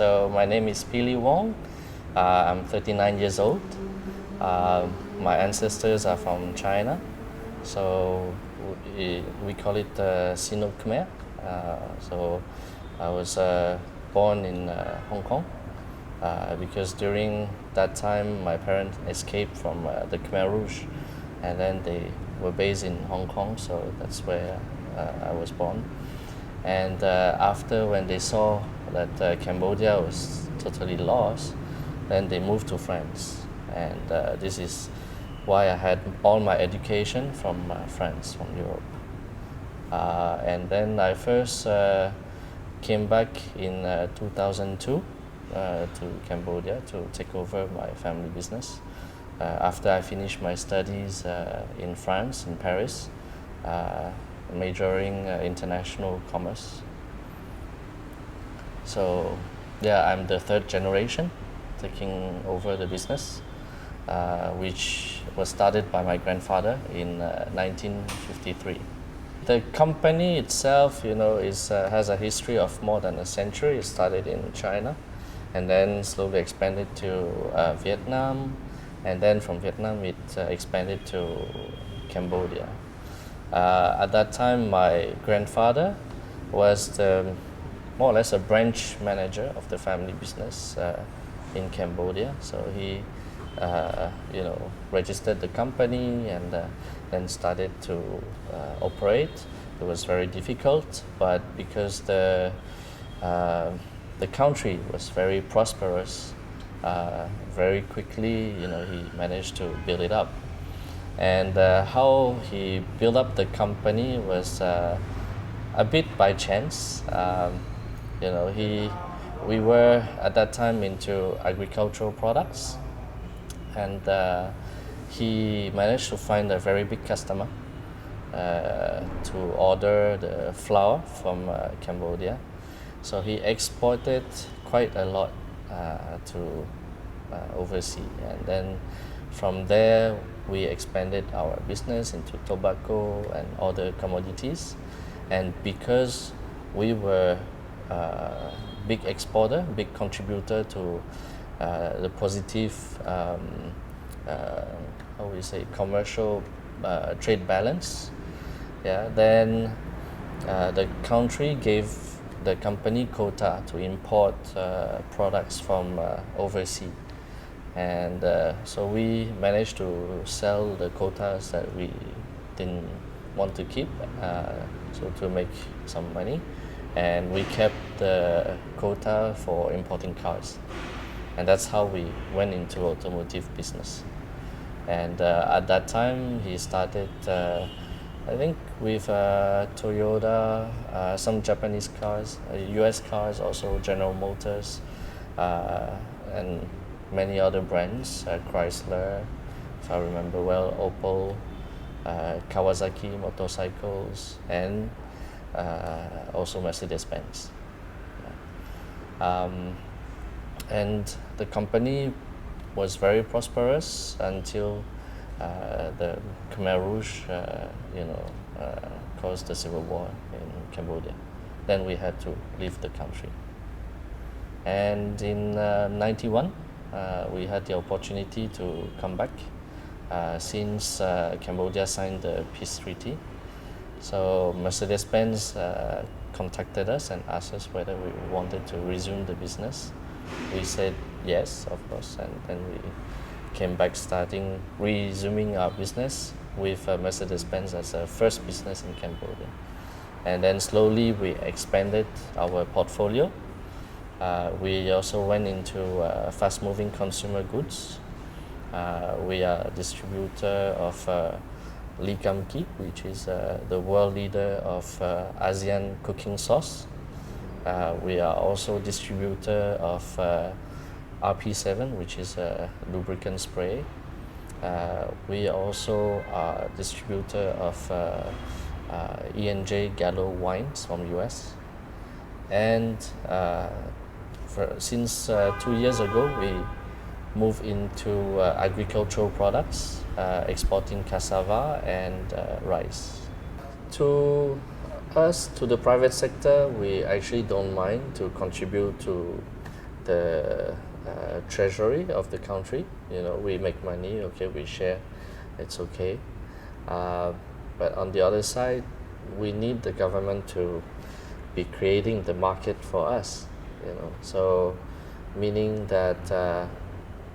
So my name is PIly Wong. I'm 39 years old. My ancestors are from China, so we call it Sino Khmer. So I was born in Hong Kong because during that time my parents escaped from the Khmer Rouge, and then they were based in Hong Kong, so that's where I was born. And after when they saw that Cambodia was totally lost, then they moved to France. And this is why I had all my education from France, from Europe. And then I first came back in 2002 to Cambodia to take over my family business. After I finished my studies in France, in Paris, majoring international commerce. So yeah, I'm the third generation taking over the business, which was started by my grandfather in 1953. The company itself, has a history of more than a century. It started in China and then slowly expanded to Vietnam, and then from Vietnam it expanded to Cambodia. At that time, my grandfather was more or less a branch manager of the family business in Cambodia. So he, registered the company and then started to operate. It was very difficult, but because the country was very prosperous, very quickly, he managed to build it up. And how he built up the company was a bit by chance. We were at that time into agricultural products, and he managed to find a very big customer to order the flour from Cambodia. So he exported quite a lot to overseas, and then from there we expanded our business into tobacco and other commodities. And because we were a big exporter, big contributor to the positive, commercial trade balance, then the country gave the company quota to import products from overseas. And so we managed to sell the quotas that we didn't want to keep, so to make some money. And we kept the quota for importing cars. And that's how we went into automotive business. And at that time, he started, I think, with Toyota, some Japanese cars, US cars, also General Motors, and many other brands, Chrysler, if I remember well, Opel, Kawasaki motorcycles, and also Mercedes-Benz. And the company was very prosperous until the Khmer Rouge, caused the civil war in Cambodia. Then we had to leave the country. And in '91, we had the opportunity to come back since Cambodia signed the peace treaty. So Mercedes-Benz contacted us and asked us whether we wanted to resume the business. We said yes, of course, and then we came back resuming our business with Mercedes-Benz as a first business in Cambodia. And then slowly we expanded our portfolio. We also went into fast-moving consumer goods. We are a distributor of Lee Kam Ki, which is the world leader of ASEAN cooking sauce. We are also distributor of RP7, which is a lubricant spray. We also are distributor of E&J Gallo wines from US. And since 2 years ago, we moved into agricultural products, exporting cassava and rice. To us, to the private sector, we actually don't mind to contribute to the treasury of the country. We make money, okay, we share, it's okay. But on the other side, we need the government to be creating the market for us. So meaning that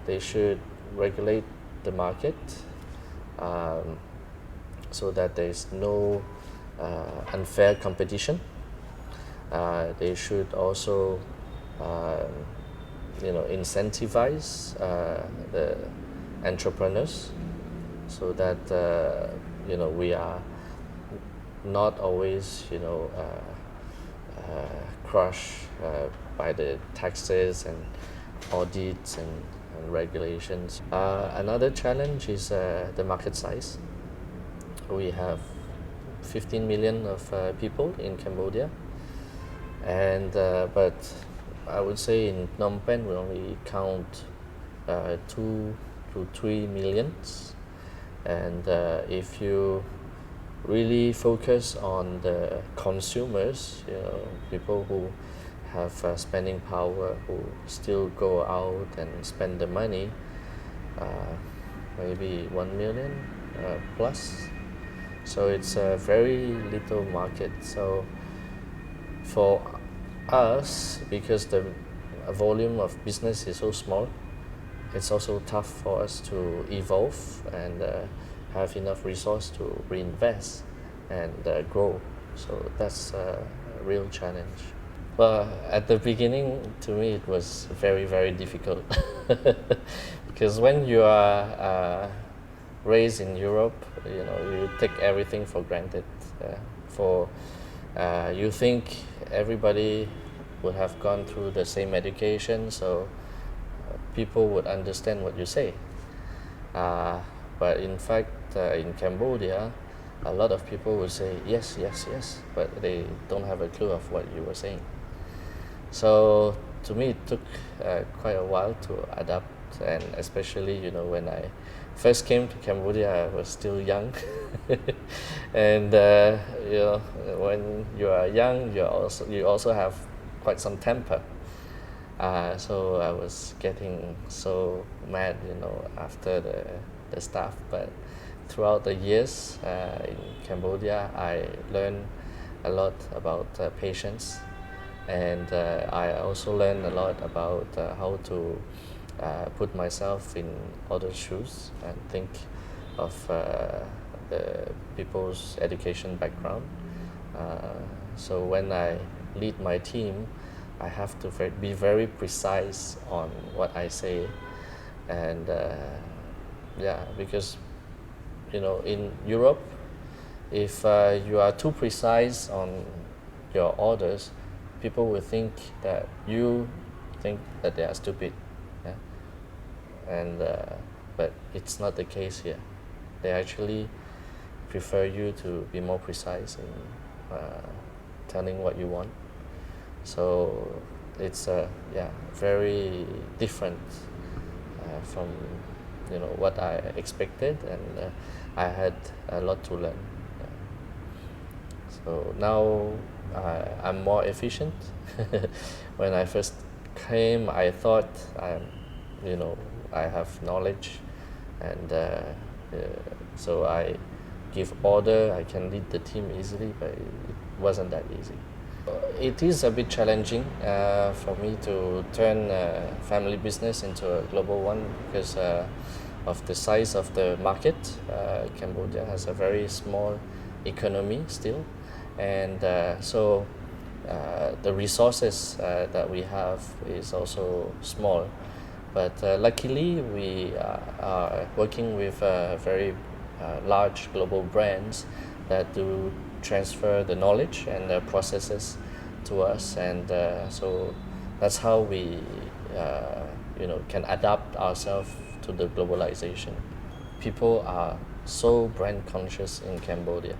they should regulate the market, so that there is no unfair competition. They should also incentivize the entrepreneurs, so that we are not always crushed by the taxes and audits and regulations. Another challenge is the market size. We have 15 million of people in Cambodia, and but I would say in Phnom Penh we only count 2 to 3 millions. And if you really focus on the consumers, people who have spending power, who still go out and spend the money, maybe 1 million plus. So it's a very little market. So for us, because the volume of business is so small, it's also tough for us to evolve and have enough resource to reinvest and grow. So that's a real challenge. Well, at the beginning, to me, it was very, very difficult because when you are raised in Europe, you take everything for granted. You think everybody would have gone through the same education, so people would understand what you say. But in fact, in Cambodia, a lot of people would say yes, yes, yes, but they don't have a clue of what you were saying. So to me, it took quite a while to adapt, and especially when I first came to Cambodia, I was still young, and when you are young, you also have quite some temper. So I was getting so mad, after the staff. But throughout the years in Cambodia, I learned a lot about patience, and I also learned a lot about how to put myself in other shoes and think of the people's education background. So when I lead my team, I have to be very precise on what I say, and because in Europe, if you are too precise on your orders, people will think that you think that they are stupid, and but it's not the case here. They actually prefer you to be more precise in telling what you want. So it's very different from what I expected, and I had a lot to learn. So now I'm more efficient. When I first came, I thought I have knowledge, and so I give order, I can lead the team easily, but it wasn't that easy. It is a bit challenging for me to turn a family business into a global one because of the size of the market. Cambodia has a very small economy still, and so the resources that we have is also small. But luckily, we are working with very large global brands that do transfer the knowledge and the processes to us, and so that's how we can adapt ourselves to the globalization. People are so brand conscious in Cambodia,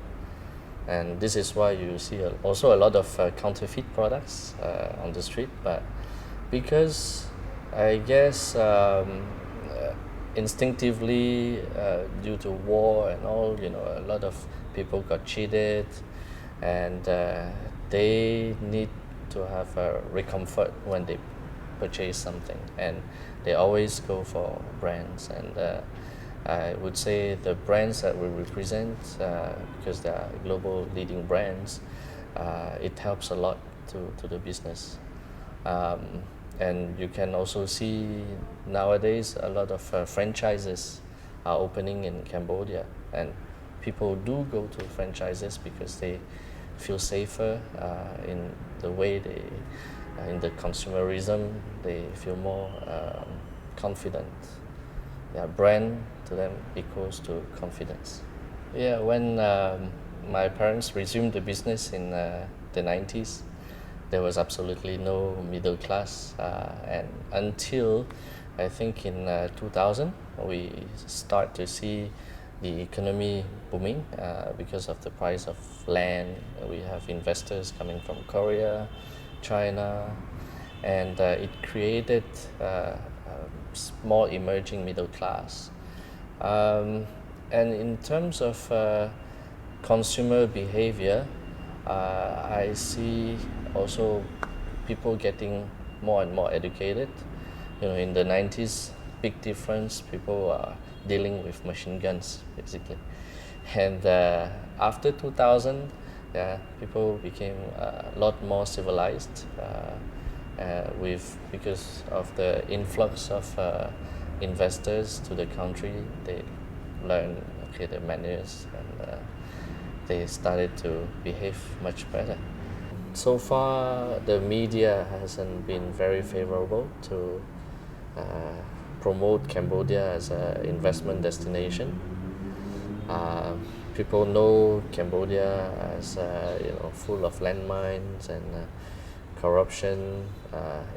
and this is why you see also a lot of counterfeit products on the street. But because I guess instinctively, due to war and all, a lot of people got cheated, and they need to have a recomfort when they purchase something, and they always go for brands. And I would say the brands that we represent, because they are global leading brands, it helps a lot to the business. Um, and you can also see nowadays a lot of franchises are opening in Cambodia, and people do go to franchises because they feel safer in the way they, in the consumerism, they feel more confident. Yeah, brand to them equals to confidence. Yeah, when my parents resumed the business in the 90s, there was absolutely no middle class, and until I think in 2000 we start to see the economy booming because of the price of land. We have investors coming from Korea, China, and it created a small emerging middle class. And in terms of consumer behavior, I see also people getting more and more educated. You know, in the 90s, big difference, people are dealing with machine guns, basically. And after 2000, yeah, people became a lot more civilized because of the influx of investors to the country. They learn the manners, and they started to behave much better. So far, the media hasn't been very favorable to promote Cambodia as an investment destination. People know Cambodia as full of landmines and corruption,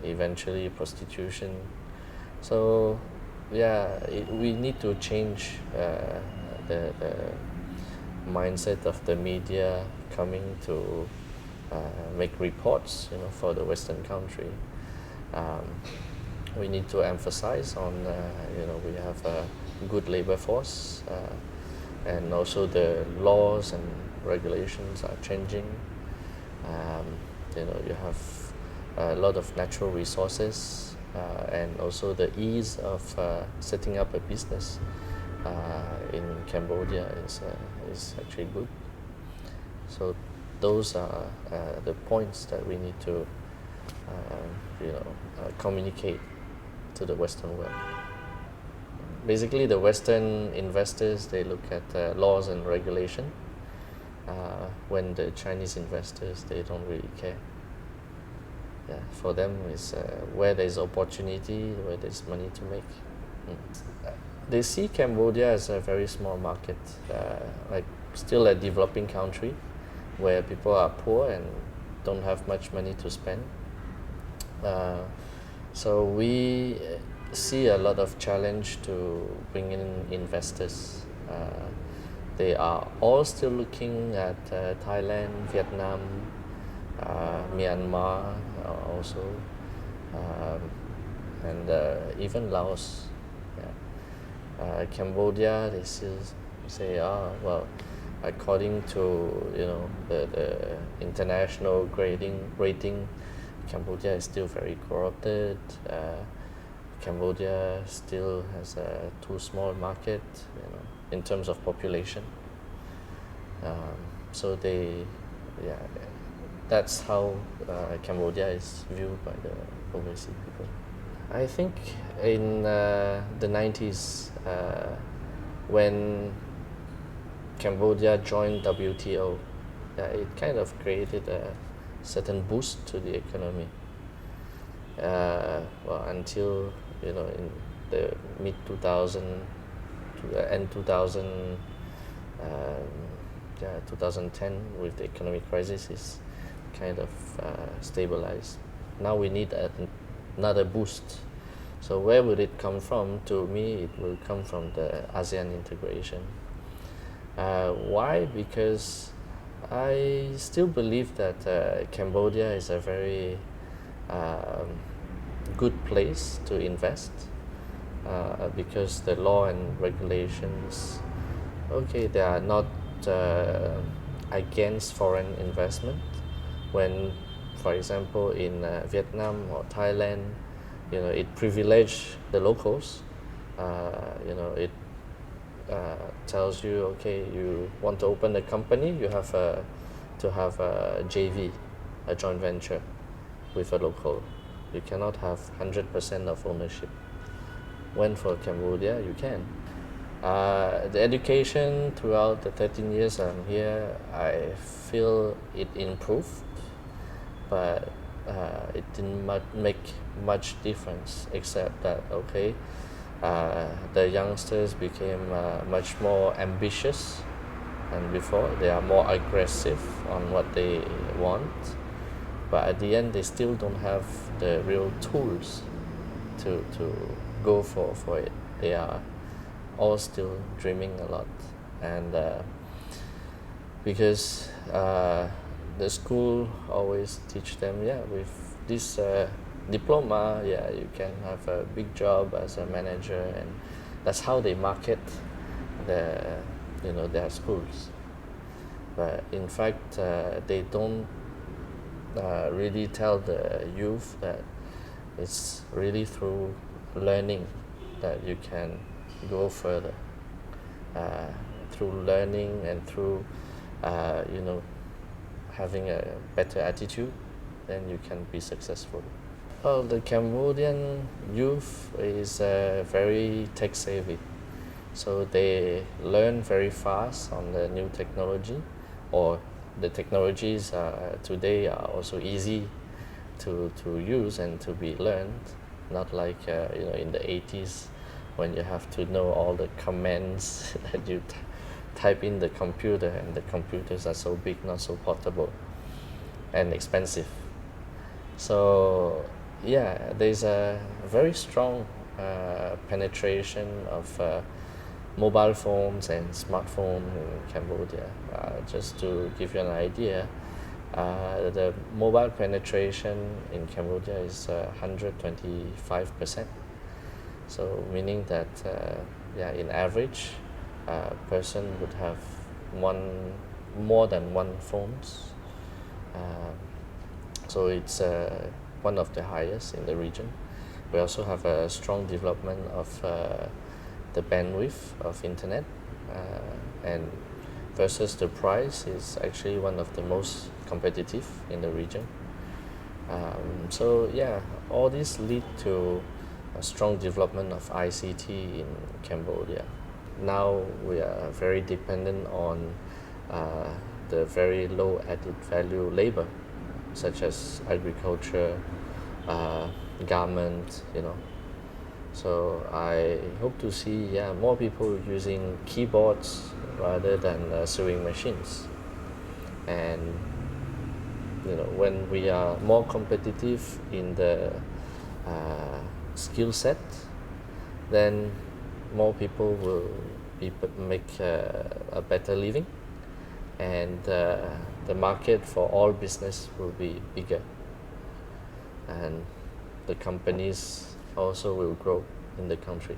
eventually prostitution. So yeah, we need to change the mindset of the media coming to make reports, for the Western country. We need to emphasize on, we have a good labor force, and also the laws and regulations are changing. You have a lot of natural resources, and also the ease of setting up a business in Cambodia is actually good. So those are the points that we need to communicate to the Western world. Basically, the Western investors, they look at laws and regulation, when the Chinese investors, they don't really care. Yeah, for them, it's where there's opportunity, where there's money to make. They see Cambodia as a very small market, like still a developing country where people are poor and don't have much money to spend. So we see a lot of challenge to bring in investors. They are all still looking at Thailand, Vietnam, Myanmar also, and even Laos. Yeah. Cambodia, they still say, well, according to the international rating, Cambodia is still very corrupted. Cambodia still has a too small market, in terms of population. So that's how Cambodia is viewed by the overseas people. I think in the 90s, when Cambodia joined WTO, it kind of created a certain boost to the economy. Until in the mid 2000 to the end 2000, 2010, with the economic crisis, is kind of stabilized. Now we need another boost. So where would it come from? To me, it will come from the ASEAN integration. Why? Because I still believe that Cambodia is a very good place to invest, because the law and regulations, they are not against foreign investment. When, for example, in Vietnam or Thailand, it privileges the locals. It tells you, okay, you want to open a company, you have to have a JV, a joint venture with a local. You cannot have 100% of ownership. When for Cambodia, you can. The education throughout the 13 years I'm here, I feel it improved, but it didn't make much difference, except that, okay, the youngsters became much more ambitious, and before they are more aggressive on what they want, but at the end they still don't have the real tools to go for it. They are all still dreaming a lot, and because the school always teach them, yeah, with this diploma, yeah, you can have a big job as a manager, and that's how they market their schools. But in fact, they don't really tell the youth that it's really through learning that you can go further. Through learning and through having a better attitude, then you can be successful. Well, the Cambodian youth is very tech savvy, so they learn very fast on the new technology, or the technologies today are also easy to use and to be learned, not like in the 80s when you have to know all the commands that you type in the computer, and the computers are so big, not so portable and expensive. So yeah, there's a very strong penetration of mobile phones and smartphones in Cambodia. Just to give you an idea, the mobile penetration in Cambodia is 125%. So meaning that in average, a person would have more than one phones. So it's one of the highest in the region. We also have a strong development of the bandwidth of internet, and versus the price is actually one of the most competitive in the region. So yeah, all these lead to a strong development of ICT in Cambodia. Now we are very dependent on the very low added value labor, such as agriculture, garment, So I hope to see more people using keyboards rather than sewing machines. And when we are more competitive in the skill set, then more people will make a better living, and the market for all business will be bigger, and the companies also will grow in the country.